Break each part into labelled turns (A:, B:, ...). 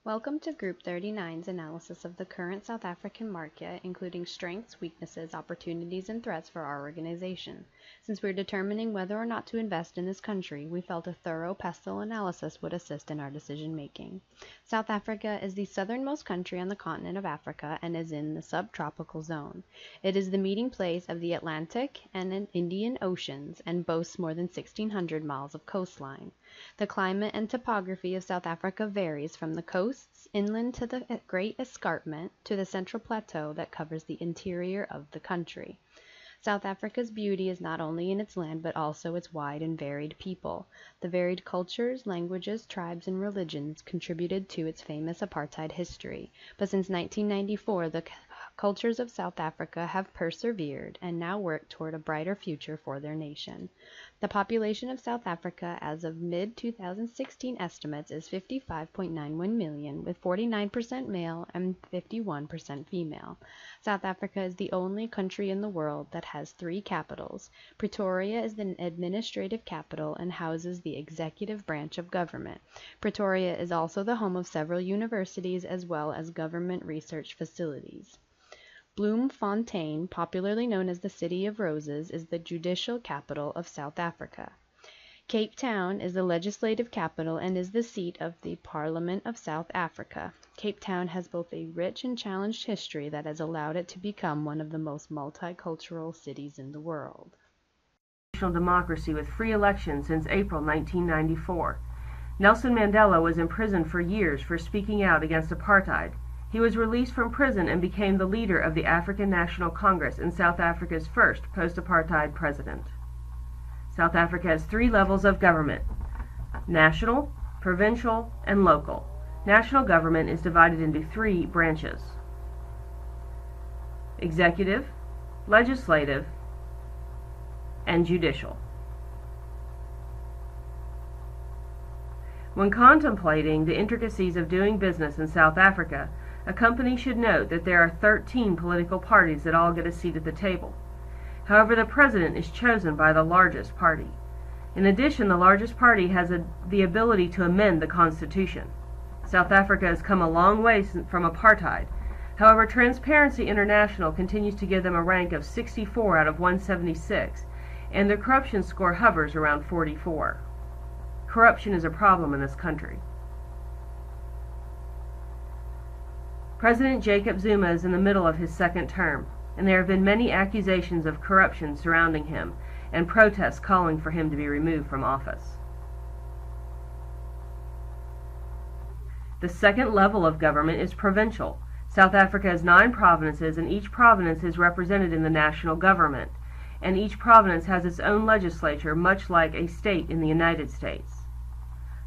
A: Welcome to Group 39's analysis of the current South African market, including strengths, weaknesses, opportunities, and threats for our organization. Since we're determining whether or not to invest in this country, we felt a thorough PESTEL analysis would assist in our decision-making. South Africa is the southernmost country on the continent of Africa and is in the subtropical zone. It is the meeting place of the Atlantic and Indian Oceans and boasts more than 1,600 miles of coastline. The climate and topography of South Africa varies from the coasts inland to the Great Escarpment to the central plateau that covers the interior of the country. South Africa's beauty is not only in its land but also its wide and varied people. The varied cultures, languages, tribes, and religions contributed to its famous apartheid history, but since 1994 the cultures of South Africa have persevered and now work toward a brighter future for their nation. The population of South Africa as of mid-2016 estimates is 55.91 million, with 49% male and 51% female. South Africa is the only country in the world that has 3 capitals. Pretoria is the administrative capital and houses the executive branch of government. Pretoria is also the home of several universities as well as government research facilities. Bloemfontein, popularly known as the City of Roses, is the judicial capital of South Africa. Cape Town is the legislative capital and is the seat of the Parliament of South Africa. Cape Town has both a rich and challenged history that has allowed it to become one of the most multicultural cities in the world.
B: Democracy with free elections since April 1994. Nelson Mandela was imprisoned for years for speaking out against apartheid. He was released from prison and became the leader of the African National Congress and South Africa's first post-apartheid president. South Africa has 3 levels of government: national, provincial, and local. National government is divided into 3 branches: executive, legislative, and judicial. When contemplating the intricacies of doing business in South Africa, a company should note that there are 13 political parties that all get a seat at the table. However, the president is chosen by the largest party. In addition, the largest party has the ability to amend the Constitution. South Africa has come a long way from apartheid. However, Transparency International continues to give them a rank of 64 out of 176, and their corruption score hovers around 44. Corruption is a problem in this country. President Jacob Zuma is in the middle of his 2nd term, and there have been many accusations of corruption surrounding him and protests calling for him to be removed from office. The 2nd level of government is provincial. South Africa has 9 provinces, and each province is represented in the national government, and each province has its own legislature, much like a state in the United States.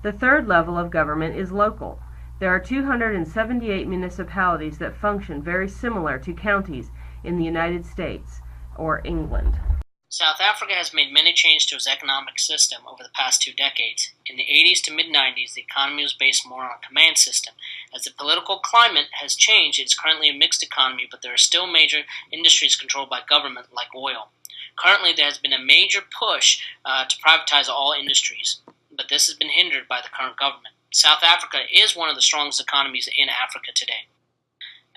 B: The 3rd level of government is local. There are 278 municipalities that function very similar to counties in the United States or England.
C: South Africa has made many changes to its economic system over the past 2 decades. In the 80s to mid-90s, the economy was based more on a command system. As the political climate has changed, it is currently a mixed economy, but there are still major industries controlled by government, like oil. Currently, there has been a major push to privatize all industries, but this has been hindered by the current government. South Africa is one of the strongest economies in Africa today.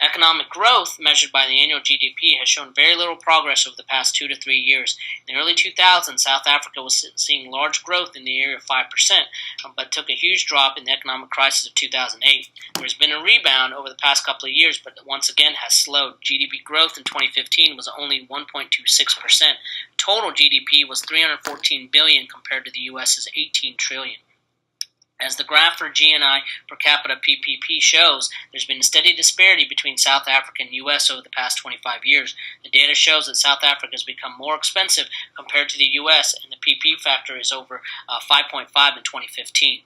C: Economic growth, measured by the annual GDP, has shown very little progress over the past 2 to 3 years. In the early 2000s, South Africa was seeing large growth in the area of 5%, but took a huge drop in the economic crisis of 2008. There has been a rebound over the past couple of years, but once again has slowed. GDP growth in 2015 was only 1.26%. Total GDP was $314 billion compared to the U.S.'s $18 trillion. As the graph for GNI per capita PPP shows, there's been a steady disparity between South Africa and the U.S. over the past 25 years. The data shows that South Africa has become more expensive compared to the U.S., and the PP factor is over 5.5 in 2015.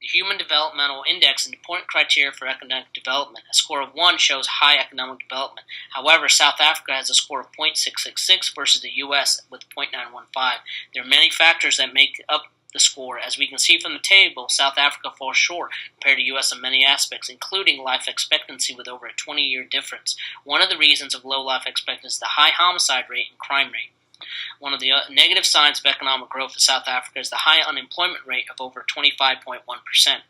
C: The Human Developmental Index is an important criteria for economic development. A score of 1 shows high economic development. However, South Africa has a score of 0.666 versus the U.S. with 0.915. There are many factors that make up the score. As we can see from the table, South Africa falls short compared to U.S. in many aspects, including life expectancy with over a 20-year difference. One of the reasons of low life expectancy is the high homicide rate and crime rate. One of the negative signs of economic growth in South Africa is the high unemployment rate of over 25.1%.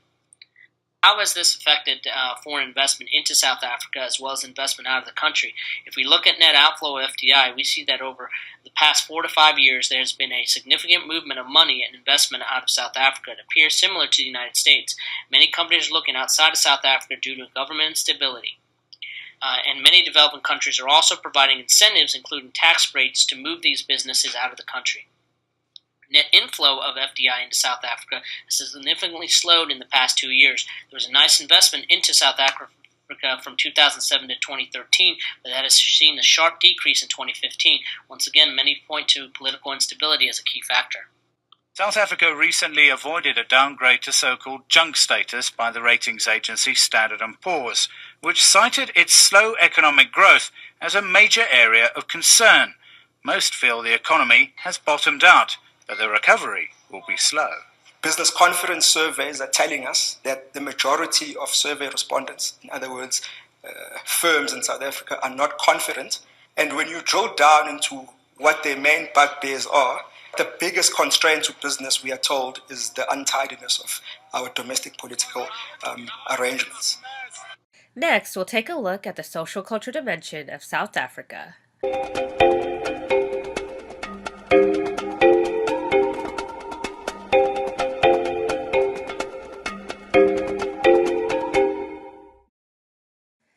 C: How has this affected foreign investment into South Africa as well as investment out of the country? If we look at net outflow of FDI, we see that over the past 4 to 5 years, there's been a significant movement of money and investment out of South Africa. It appears similar to the United States. Many companies are looking outside of South Africa due to government instability. And many developing countries are also providing incentives, including tax breaks, to move these businesses out of the country. Net inflow of FDI into South Africa has significantly slowed in the past 2 years. There was a nice investment into South Africa from 2007 to 2013, but that has seen a sharp decrease in 2015. Once again, many point to political instability as a key factor.
D: South Africa recently avoided a downgrade to so-called junk status by the ratings agency Standard & Poor's, which cited its slow economic growth as a major area of concern. Most feel the economy has bottomed out, but the recovery will be slow.
E: Business confidence surveys are telling us that the majority of survey respondents, in other words, firms in South Africa, are not confident. And when you drill down into what their main bugbears are, the biggest constraint to business, we are told, is the untidiness of our domestic political arrangements.
B: Next, we'll take a look at the social culture dimension of South Africa.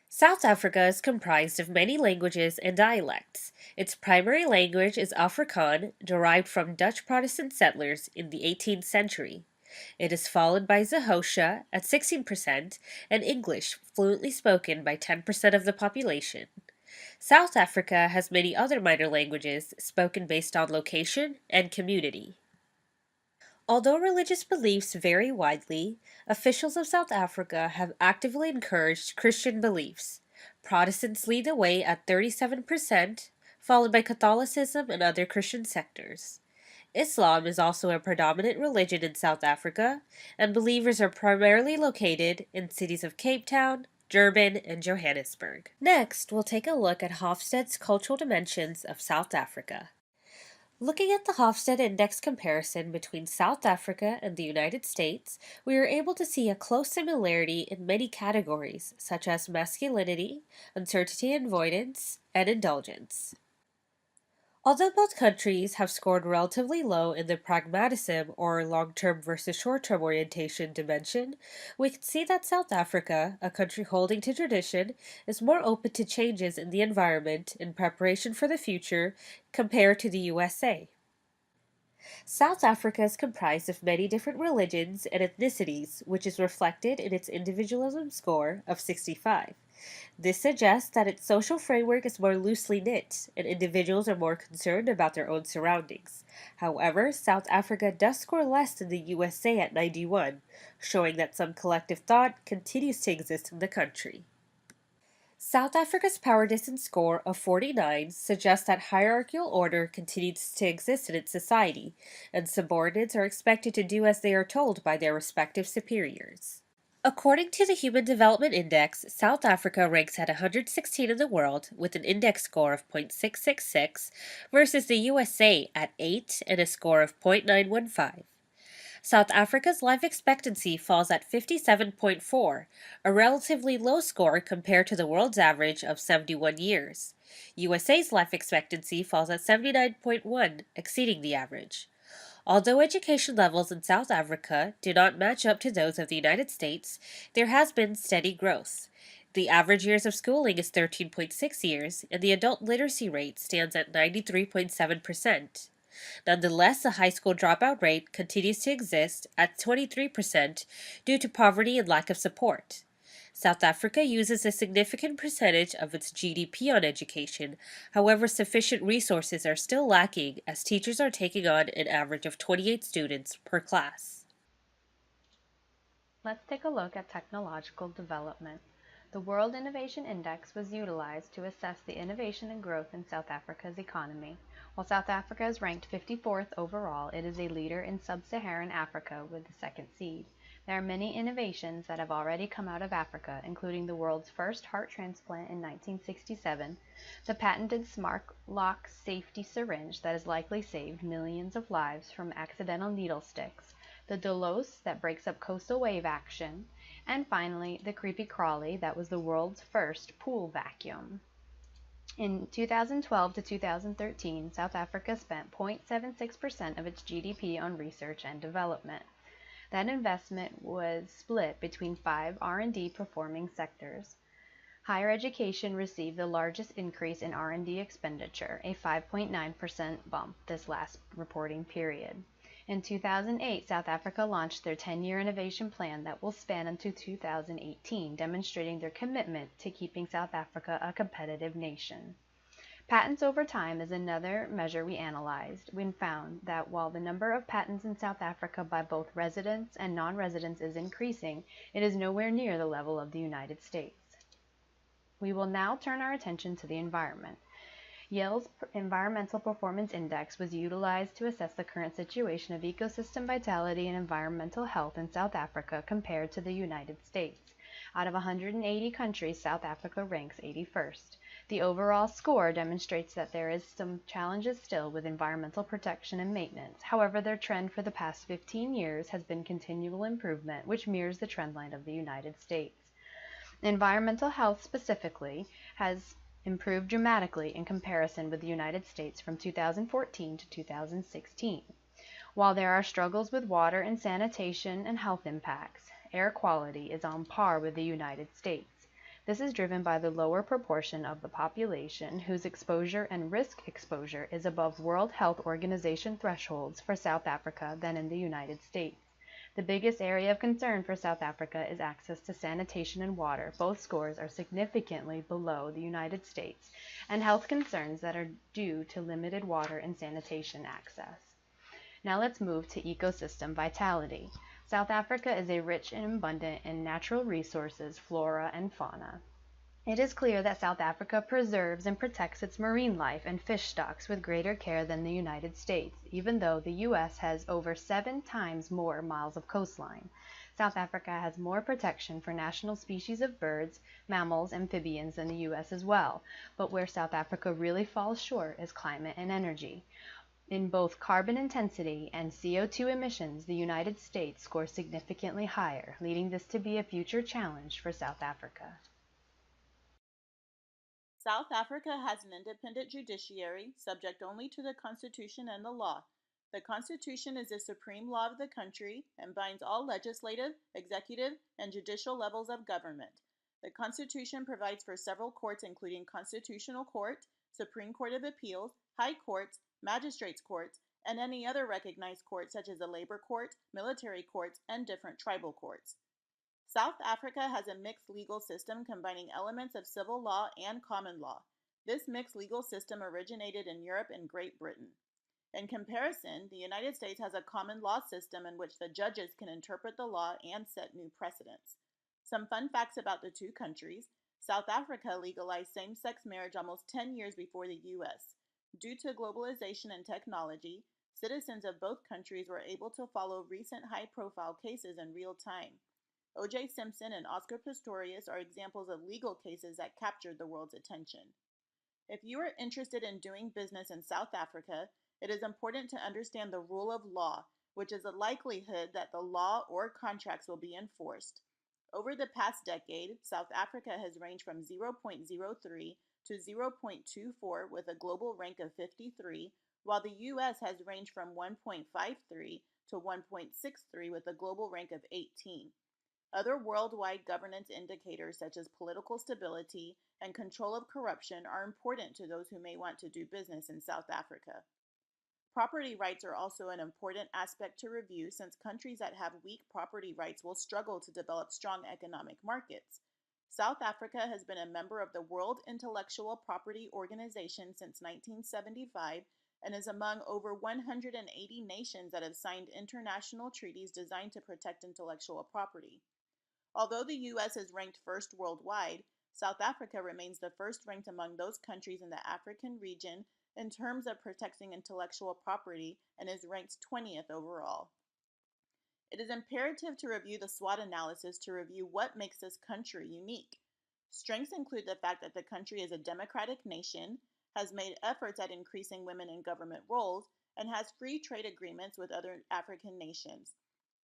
B: South Africa is comprised of many languages and dialects. Its primary language is Afrikaans, derived from Dutch Protestant settlers in the 18th century. It is followed by Xhosa at 16% and English, fluently spoken by 10% of the population. South Africa has many other minor languages spoken based on location and community. Although religious beliefs vary widely, officials of South Africa have actively encouraged Christian beliefs. Protestants lead the way at 37%, followed by Catholicism and other Christian sectors. Islam is also a predominant religion in South Africa, and believers are primarily located in cities of Cape Town, Durban, and Johannesburg. Next, we'll take a look at Hofstede's cultural dimensions of South Africa. Looking at the Hofstede Index comparison between South Africa and the United States, we are able to see a close similarity in many categories, such as masculinity, uncertainty and avoidance, and indulgence. Although both countries have scored relatively low in the pragmatism or long-term versus short-term orientation dimension, we can see that South Africa, a country holding to tradition, is more open to changes in the environment in preparation for the future compared to the USA. South Africa is comprised of many different religions and ethnicities, which is reflected in its individualism score of 65. This suggests that its social framework is more loosely knit, and individuals are more concerned about their own surroundings. However, South Africa does score less than the USA at 91, showing that some collective thought continues to exist in the country. South Africa's power distance score of 49 suggests that hierarchical order continues to exist in its society, and subordinates are expected to do as they are told by their respective superiors. According to the Human Development Index, South Africa ranks at 116 in the world with an index score of 0.666 versus the USA at 8 and a score of 0.915. South Africa's life expectancy falls at 57.4, a relatively low score compared to the world's average of 71 years. USA's life expectancy falls at 79.1, exceeding the average. Although education levels in South Africa do not match up to those of the United States, there has been steady growth. The average years of schooling is 13.6 years, and the adult literacy rate stands at 93.7%. Nonetheless, the high school dropout rate continues to exist at 23% due to poverty and lack of support. South Africa uses a significant percentage of its GDP on education. However, sufficient resources are still lacking as teachers are taking on an average of 28 students per class.
A: Let's take a look at technological development. The World Innovation Index was utilized to assess the innovation and growth in South Africa's economy. While South Africa is ranked 54th overall, it is a leader in sub-Saharan Africa with the second seed. There are many innovations that have already come out of Africa, including the world's first heart transplant in 1967, the patented Smart Lock safety syringe that has likely saved millions of lives from accidental needle sticks, the Delos that breaks up coastal wave action, and finally the creepy crawly that was the world's first pool vacuum. In 2012 to 2013, South Africa spent 0.76% of its GDP on research and development. That investment was split between 5 R&D performing sectors. Higher education received the largest increase in R&D expenditure, a 5.9% bump this last reporting period. In 2008, South Africa launched their 10-year innovation plan that will span until 2018, demonstrating their commitment to keeping South Africa a competitive nation. Patents over time is another measure we analyzed. We found that while the number of patents in South Africa by both residents and non-residents is increasing, it is nowhere near the level of the United States. We will now turn our attention to the environment. Yale's Environmental Performance Index was utilized to assess the current situation of ecosystem vitality and environmental health in South Africa compared to the United States. Out of 180 countries, South Africa ranks 81st. The overall score demonstrates that there is some challenges still with environmental protection and maintenance. However, their trend for the past 15 years has been continual improvement, which mirrors the trend line of the United States. Environmental health specifically has improved dramatically in comparison with the United States from 2014 to 2016. While there are struggles with water and sanitation and health impacts, air quality is on par with the United States. This is driven by the lower proportion of the population whose exposure and risk exposure is above World Health Organization thresholds for South Africa than in the United States. The biggest area of concern for South Africa is access to sanitation and water. Both scores are significantly below the United States, and health concerns that are due to limited water and sanitation access. Now let's move to ecosystem vitality. South Africa is rich and abundant in natural resources, flora, and fauna. It is clear that South Africa preserves and protects its marine life and fish stocks with greater care than the United States, even though the U.S. has over 7 times more miles of coastline. South Africa has more protection for national species of birds, mammals, amphibians than the U.S. as well, but where South Africa really falls short is climate and energy. In both carbon intensity and CO2 emissions, the United States scores significantly higher, leading this to be a future challenge for South Africa.
F: South Africa has an independent judiciary, subject only to the Constitution and the law. The Constitution is the supreme law of the country and binds all legislative, executive, and judicial levels of government. The Constitution provides for several courts including Constitutional Court, Supreme Court of Appeals, High Courts, Magistrates' Courts, and any other recognized court such as the Labor Court, military courts, and different tribal courts. South Africa has a mixed legal system combining elements of civil law and common law. This mixed legal system originated in Europe and Great Britain. In comparison, the United States has a common law system in which the judges can interpret the law and set new precedents. Some fun facts about the two countries. South Africa legalized same-sex marriage almost 10 years before the U.S. Due to globalization and technology, citizens of both countries were able to follow recent high-profile cases in real time. O.J. Simpson and Oscar Pistorius are examples of legal cases that captured the world's attention. If you are interested in doing business in South Africa, it is important to understand the rule of law, which is the likelihood that the law or contracts will be enforced. Over the past decade, South Africa has ranged from 0.03 to 0.24 with a global rank of 53, while the U.S. has ranged from 1.53 to 1.63 with a global rank of 18. Other worldwide governance indicators such as political stability and control of corruption are important to those who may want to do business in South Africa. Property rights are also an important aspect to review since countries that have weak property rights will struggle to develop strong economic markets. South Africa has been a member of the World Intellectual Property Organization since 1975 and is among over 180 nations that have signed international treaties designed to protect intellectual property. Although the U.S. is ranked first worldwide, South Africa remains the first ranked among those countries in the African region in terms of protecting intellectual property and is ranked 20th overall. It is imperative to review the SWOT analysis to review what makes this country unique. Strengths include the fact that the country is a democratic nation, has made efforts at increasing women in government roles, and has free trade agreements with other African nations.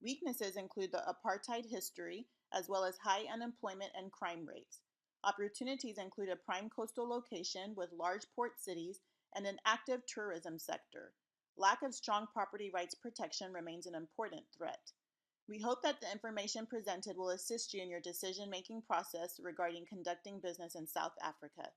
F: Weaknesses include the apartheid history, as well as high unemployment and crime rates. Opportunities include a prime coastal location with large port cities and an active tourism sector. Lack of strong property rights protection remains an important threat. We hope that the information presented will assist you in your decision-making process regarding conducting business in South Africa.